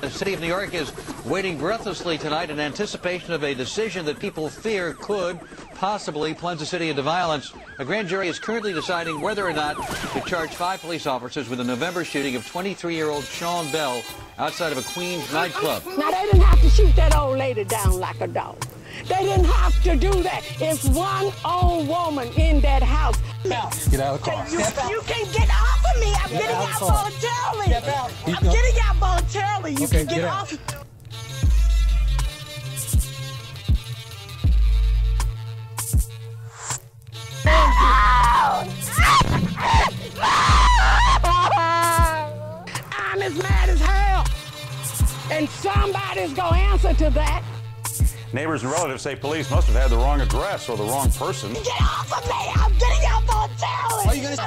The city of New York is waiting breathlessly tonight in anticipation of a decision that people fear could possibly plunge the city into violence. A grand jury is currently deciding whether or not to charge 5 police officers with the November shooting of 23-year-old Sean Bell outside of a Queens nightclub. Now, they didn't have to shoot that old lady down like a dog. They didn't have to do that. It's one old woman in that house. Get out of the car. You can get off of me. I'm getting out voluntarily. I'm getting out voluntarily. You can get off. I'm as mad as hell. And somebody's gonna answer to that. Neighbors and relatives say police must have had the wrong address or the wrong person. Get off of me! I'm getting out voluntarily! Are you gonna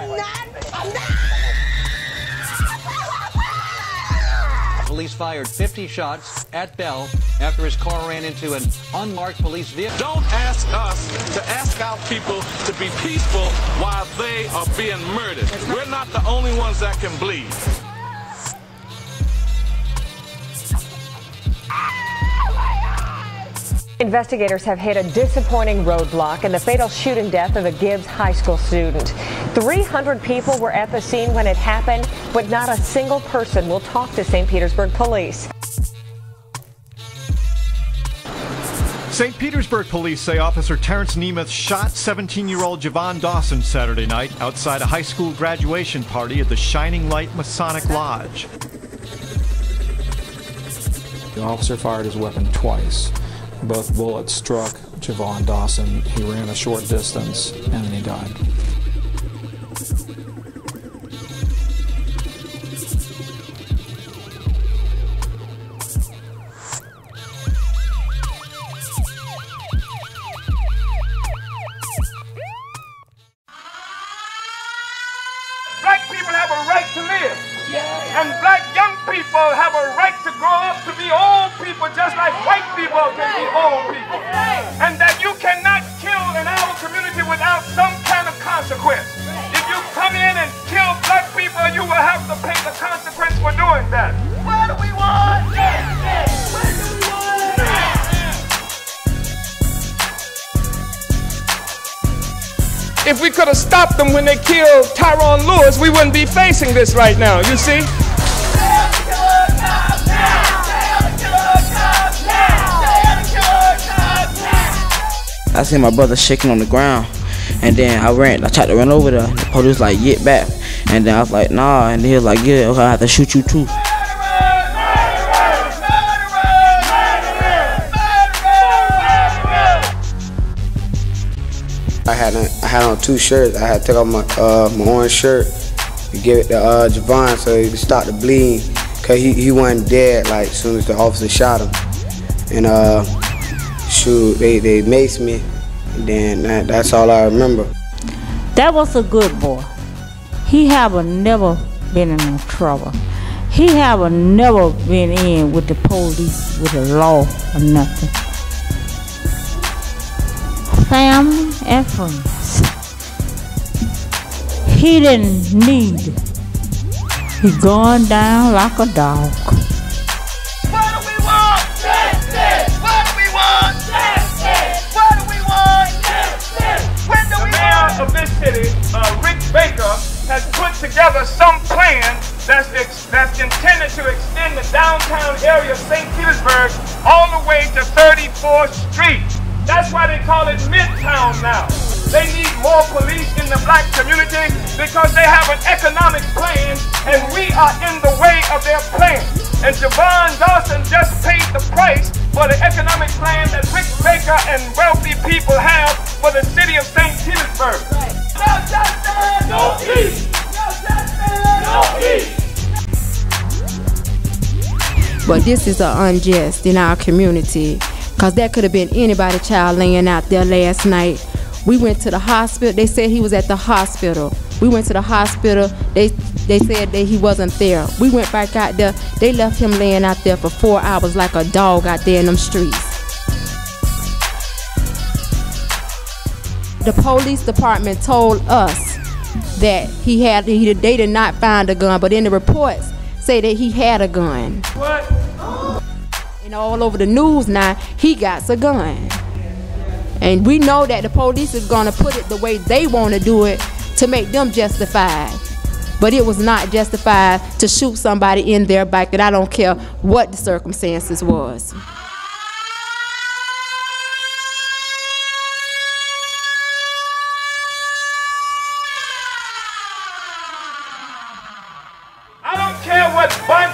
I'm not! Police fired 50 shots at Bell after his car ran into an unmarked police vehicle. Don't ask us to ask our people to be peaceful while they are being murdered. We're not the only ones that can bleed. Investigators have hit a disappointing roadblock in the fatal shooting death of a Gibbs High School student. 300 people were at the scene when it happened, but not a single person will talk to St. Petersburg Police. St. Petersburg Police say Officer Terrence Nemeth shot 17-year-old Javon Dawson Saturday night outside a high school graduation party at the Shining Light Masonic Lodge. The officer fired his weapon twice. Both bullets struck Javon Dawson. He ran a short distance and then he died. Black people have a right to live. And black young people have a right to grow up to be old people just like white people can be old people. And that you cannot kill in our community without some kind of consequence. If you come in and kill black people, you will have to pay the consequence for doing that. What do we want? What do we want? If we could have stopped them when they killed Tyrone Lewis, we wouldn't be facing this right now, you see? I seen my brother shaking on the ground, and then I tried to run over there. The police like, get back. And then I was like, nah, and he was like, yeah, okay, I have to shoot you too. I had on 2 shirts. I had to take off my orange shirt and give it to Javon so he could start to bleed, cause he wasn't dead like as soon as the officer shot him. And shoot, they maced me, and then that's all I remember. That was a good boy. He have never been in no trouble. He have never been in with the police, with the law or nothing. Family and friends. He didn't need it. He gone down like a dog. What do we want? Justice! What do we want? Justice! What do we want? Justice! When do we want? The mayor of this city, Rick Baker, has put together some plan that's intended to extend the downtown area of St. Petersburg all the way to 34th Street. That's why they call it Midtown now. They need more police in the black community because they have an economic plan and we are in the way of their plan. And Javon Dawson just paid the price for the economic plan that Rick Baker and wealthy people have for the city of St. Petersburg. No justice, no peace. No justice, no peace. But this is unjust in our community, because that could have been anybody's child laying out there last night. We went to the hospital. They said he was at the hospital. We went to the hospital. They said that he wasn't there. We went back out there. They left him laying out there for 4 hours like a dog out there in them streets. The police department told us that they did not find a gun, but in the reports say that he had a gun. What And all over the news now, he got a gun. And we know that the police is gonna put it the way they wanna do it to make them justified. But it was not justified to shoot somebody in their back, and I don't care what the circumstances was. I don't care what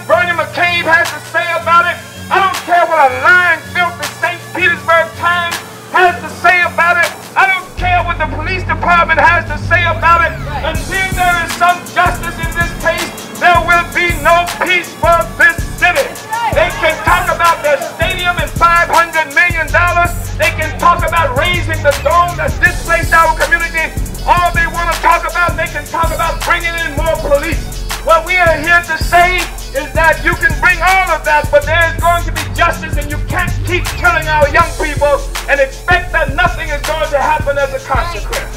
Bernie McCabe has to say about it. I don't care what a lying, filthy St. Petersburg Times has to say about it. I don't care what the police department has to say about it. Until there is some justice in this case, there will be no peace for this city. They can talk about their stadium and $500 million. They can talk about raising the dome that's displaced our community. All they want to talk about, they can talk about bringing in more police. What we are here to say is that you can bring all of that, but there is going to be justice, and you can't keep killing our young people and expect that nothing is going to happen as a consequence.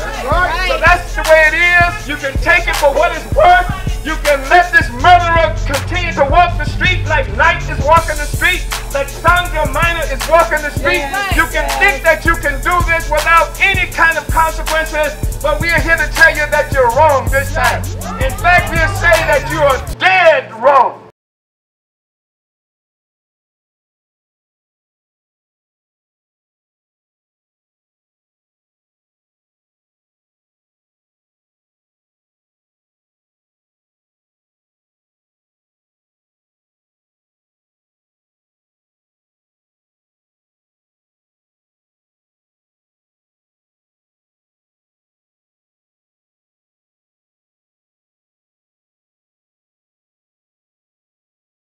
So that's the way it is. You can take it for what it's worth. You can let this murderer continue to walk the street like Knight is walking the street, like Sandra Minor is walking the street. You can think that you can do this without any kind of consequences, but we are here to tell you that you're wrong this time. In fact, we'll say that you are dead wrong.